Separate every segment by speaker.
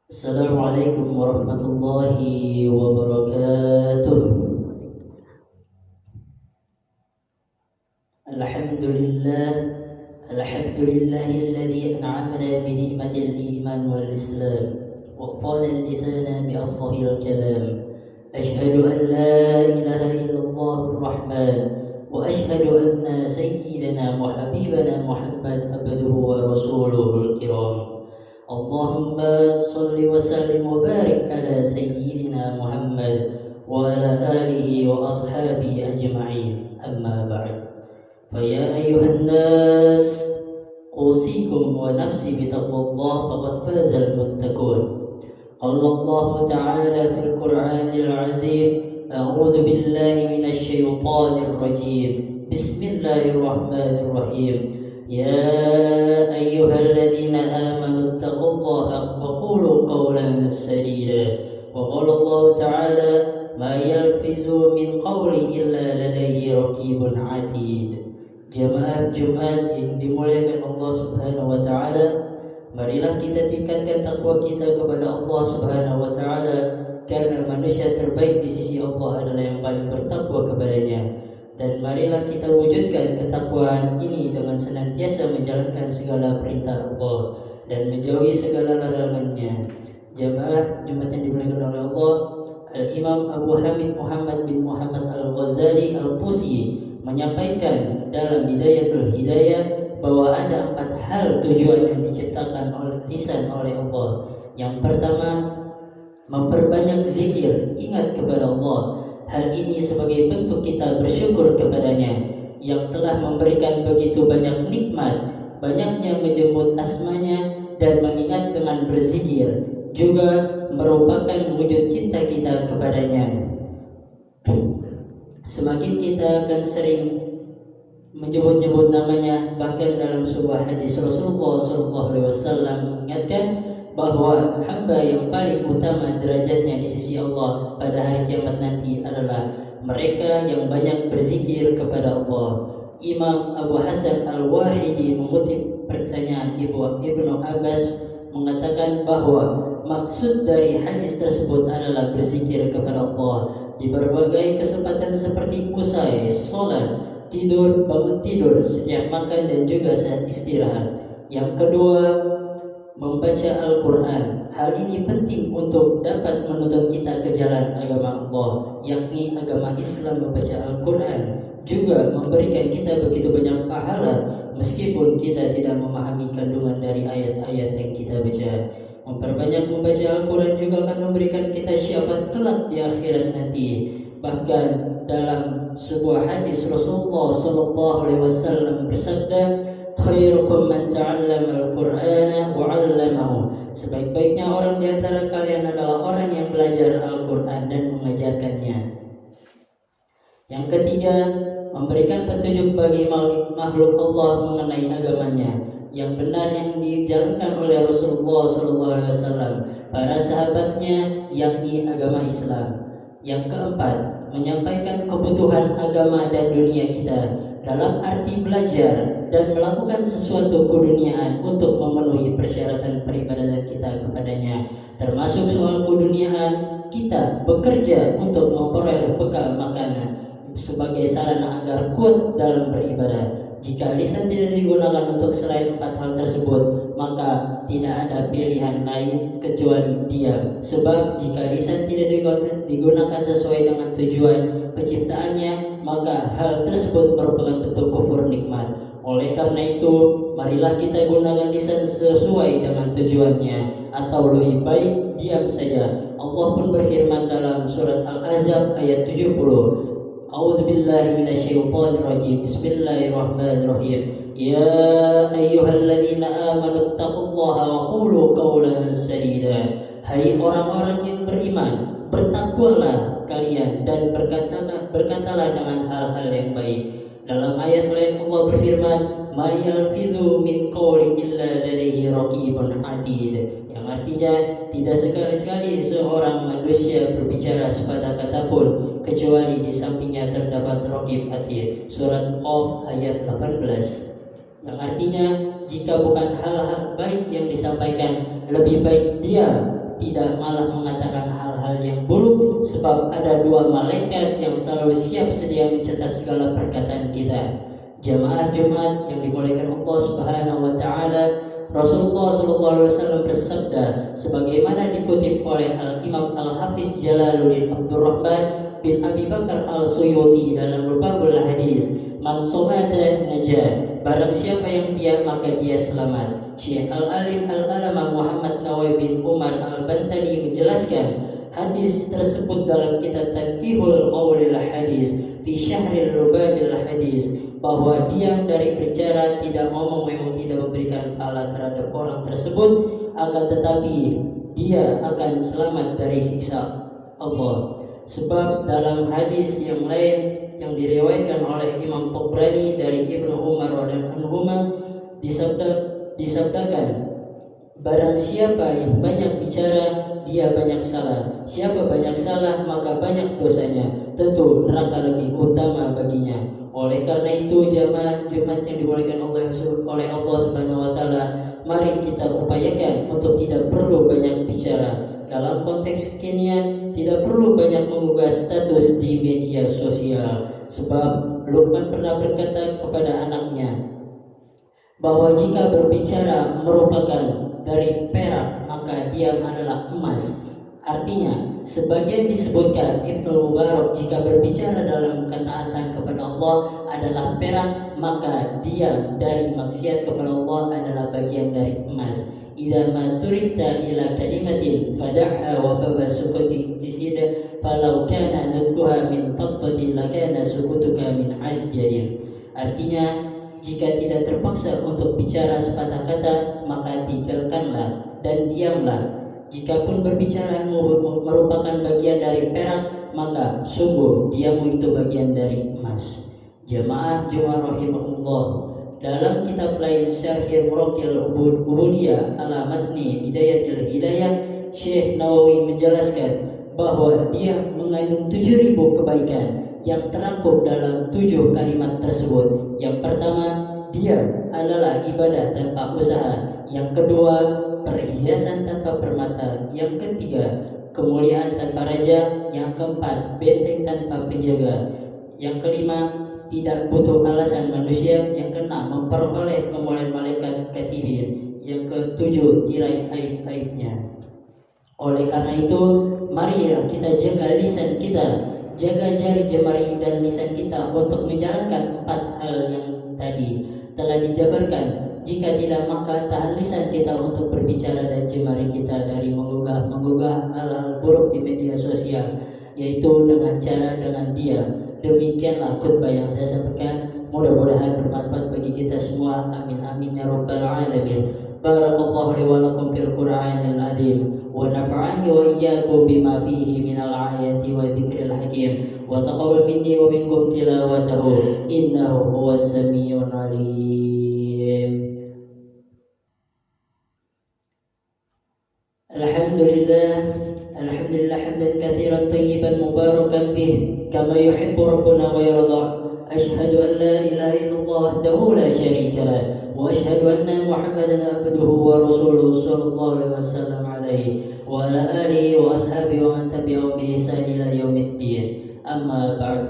Speaker 1: Assalamualaikum warahmatullahi wabarakatuh. Alhamdulillah, alhamdulillahilladzi an'amana bi ni'matil iman wal islam wa qala lisana bi afsahil kalam. Ashhadu an la ilaha illallahur rahman wa ashhadu anna sayyidana wa habibana Muhammad abduhu wa rasuluhul kiram. Allahumma salli wa sallim wa barik ala sayyidina Muhammad wa ala alihi wa ashabihi ajma'in. Amma ba'd. Faya ayuhan nas, usikum wa nafsi bitaqwallah faqad fazal muttaqun. Qala Allah ta'ala fil Qur'anil azim, a'udzu billahi minasy syaithanir rajim. Bismillahirrahmanirrahim. يا أيها الذين آمنوا اتقوا الله وقولوا قولا سديدا وقال الله تعالى ما يلفظ من قول إلا لديه رقيب عتيد. Jamaah Jumat yang dimuliakan Allah Subhanahu wa taala, marilah kita tingkatkan takwa kita kepada Allah Subhanahu wa taala, karena manusia terbaik di sisi Allah adalah yang paling bertakwa kepadanya. Dan marilah kita wujudkan ketakwaan ini dengan senantiasa menjalankan segala perintah Allah dan menjauhi segala larangannya. Jamaah Jumat yang dimuliakan oleh Allah, Al-Imam Abu Hamid Muhammad bin Muhammad Al-Ghazali Al-Tusi menyampaikan dalam Bidayatul Hidayah bahwa ada 4 hal tujuan yang diciptakan oleh lisan oleh Allah. Yang pertama, memperbanyak zikir, ingat kepada Allah. Hal ini sebagai bentuk kita bersyukur kepadanya yang telah memberikan begitu banyak nikmat, banyaknya menjemput asmanya dan mengingat dengan berzikir juga merupakan wujud cinta kita kepadanya. Semakin kita akan sering menyebut-nyebut namanya, bahkan dalam sebuah hadis Rasulullah SAW mengingatkan bahwa hamba yang paling utama derajatnya di sisi Allah pada hari kiamat nanti adalah mereka yang banyak berzikir kepada Allah. Imam Abu Hasan Al-Wahidi mengutip pertanyaan Ibnu Abbas mengatakan bahwa maksud dari hadis tersebut adalah berzikir kepada Allah di berbagai kesempatan seperti usai sholat, tidur, bangun tidur, setiap makan dan juga saat istirahat. Yang kedua, membaca Al-Quran. Hal ini penting untuk dapat menuntun kita ke jalan agama Allah, yakni agama Islam. Membaca Al-Quran juga memberikan kita begitu banyak pahala meskipun kita tidak memahami kandungan dari ayat-ayat yang kita baca. Memperbanyak membaca Al-Quran juga akan memberikan kita syafaat kelak di akhirat nanti. Bahkan dalam sebuah hadis Rasulullah SAW bersabda, khairukum man ta'allama al-Qur'ana wa 'allamahu. Sebaik-baiknya orang di antara kalian adalah orang yang belajar Al-Qur'an dan mengajarkannya. Yang ketiga, memberikan petunjuk bagi makhluk Allah mengenai agamanya yang benar yang dijalankan oleh Rasulullah SAW, para sahabatnya, yakni agama Islam. Yang keempat, menyampaikan kebutuhan agama dan dunia kita dalam arti belajar dan melakukan sesuatu keduniaan untuk memenuhi persyaratan peribadatan kita kepadanya, termasuk soal keduniaan kita bekerja untuk memperoleh bekal makanan sebagai sarana agar kuat dalam beribadah. Jika lisan tidak digunakan untuk selain 4 hal tersebut, maka tidak ada pilihan lain kecuali diam. Sebab jika lisan tidak digunakan sesuai dengan tujuan penciptaannya, maka hal tersebut merupakan bentuk kufur nikmat. Oleh karena itu, marilah kita gunakan lisan sesuai dengan tujuannya, atau lebih baik diam saja. Allah pun berfirman dalam surat Al-Ahzab ayat 70, A'udzu billahi minasyaitonir rajim. Bismillahirrahmanirrahim. Ya ayyuhalladzina amanu taqullaha wa qulu qawlan sadida. Hai orang-orang yang beriman, bertakwalah kalian dan berkatalah dengan hal-hal yang baik. Dalam ayat lain Allah berfirman, ma yalfidhu min qawli illa ladaihi raqibun atid, yang artinya tidak sekali-sekali seorang manusia berbicara sepatah kata pun kecuali di sampingnya terdapat raqib atid. Surat Qaf ayat 18. Yang artinya jika bukan hal-hal baik yang disampaikan, lebih baik diam tidak malah mengatakan hal-hal yang buruk, sebab ada dua malaikat yang selalu siap sedia mencatat segala perkataan kita. Jamaah Jumat yang dimuliakan Allah Subhanahu wa taala, Rasulullah SAW bersabda sebagaimana dikutip oleh Al-Imam Al-Hafiz Jalaluddin Abdurrahman bin Abi Bakar Al-Suyuti dalam Rubabul Hadis, man somata najah, barang siapa yang diam maka dia selamat. Syekh Al-Alim Al-Alama Muhammad Nawawi bin Umar Al-Bantani menjelaskan hadis tersebut dalam kitab Tanqihul Qaulil Hadis fi Syahril Rubabil Hadis, bahwa diam dari bicara, tidak ngomong, memang tidak memberikan pahala terhadap orang tersebut, akan tetapi dia akan selamat dari siksa Allah. Sebab dalam hadis yang lain yang diriwayatkan oleh Imam Tabrani dari Ibnu Umar radhiyallahu anhu disabdakan, barang siapa yang banyak bicara dia banyak salah, siapa banyak salah maka banyak dosanya, tentu neraka lebih utama baginya. Oleh karena itu jamaah Jumat yang dimuliakan oleh Allah Subhanahu wa taala, mari kita upayakan untuk tidak perlu banyak bicara. Dalam konteks kekinian tidak perlu banyak mengunggah status di media sosial, sebab Luqman pernah berkata kepada anaknya bahwa jika berbicara merupakan dari perak maka diam adalah emas. Artinya sebagian disebutkan Ibnu Mubarak, jika berbicara dalam ketaatan kepada Allah adalah perak, maka diam dari maksiat kepada Allah adalah bagian dari emas. Idza ma turita ila kalimatin fad'ha wa baba sukuti tisida falau kana nadkuha min faddatin lakana sukutuka min asjadin. Artinya jika tidak terpaksa untuk bicara sepatah kata maka tinggalkanlah dan diamlah. Jikapun berbicara merupakan bagian dari perak, maka sungguh diammu itu bagian dari emas. Jamaah Jumat rahimahullah, dalam kitab lain Syarhil Muraqil Ubudiyah ala Matni Bidayatil Hidayah, Syekh Nawawi menjelaskan bahwa dia mengandung 7.000 kebaikan yang terangkum dalam 7 kalimat tersebut. Yang pertama, diam adalah ibadah tanpa usaha. Yang kedua, perhiasan tanpa permata. Yang ketiga, kemuliaan tanpa raja. Yang keempat, benteng tanpa penjaga. Yang kelima, tidak butuh alasan manusia. Yang keenam, memperoleh kemuliaan malaikat katibin. Yang ketujuh, tirai aib-aibnya. Oleh karena itu, marilah kita jaga lisan kita, jaga jari jemari dan lisan kita untuk menjalankan 4 hal yang tadi telah dijabarkan. Jika tidak, maka tahan lisan kita untuk berbicara dan jemari kita dari menggugah hal-hal buruk di media sosial, yaitu dengan diam. Demikianlah khutbah yang saya sampaikan. Mudah-mudahan bermanfaat bagi kita semua. Amin amin ya rabbal alamin. Barakallahu li wa lakum fil Qur'anil azim wa nafa'ani wa iyyakum bima fihi minal ayati wa dzikril hakim wa taqabbal minni wa minkum tilawatahu innahu huwas samiul alim. Alhamdulillah hamdan katsiran tayyiban mubarakan fih kama yuhibbu rabbuna wa yarda. Asyhadu an la ilaha illallah wahdahu la syarika lah wa asyhadu anna Muhammadan abduhu wa rasuluhu sallallahu alaihi wasallam alaihi wa ala alihi wa ashabihi wa man tabi'ahum bi ihsan ila yaumiddin. Amma ba'd,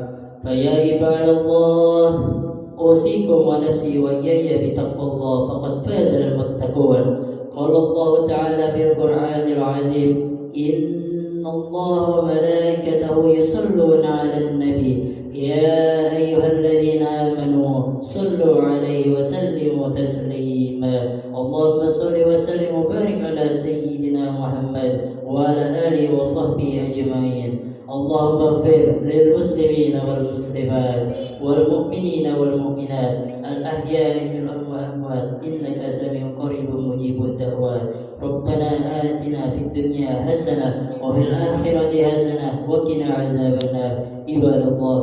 Speaker 1: fa ya ibadallah, usikum wa nafsi wa iyaya bi taqwallah faqad faza al muttaqun. Qala Allah ta'ala fil Qur'anil azim, inna Allah wa malaikatahu yusalluna 'alan nabi ya ayyuhalladzina amanu sallu 'alaihi wa sallimu taslima. Allahumma salli wa sallim wa barik ala sayyidina Muhammad wa ala alihi wa sahbihi ajma'in. Allahumma ighfir lil muslimina wal muslimat wal mu'minina wal mu'minat al ahya'i minhum wal amwat innaka sami'un qaribun mujibud da'wat. Rabbana atina fid dunya hasanah wa fil akhirati hasanah wa qina azabannar. Ibadallah,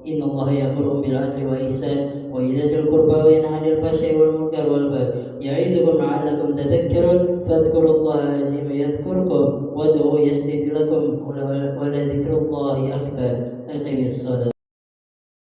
Speaker 1: innallaha ya'muru bil 'adli wa ihsan wa idzatil qurba wa yanha 'anil fahsya'i wal munkar wal baghi ya'idukum la'allakum tadhakkarun. Fadhkurullaha azima yadhkurkum wad'uhu yastajib lakum wa la dzikrullahi akbar. Aqimis shalah.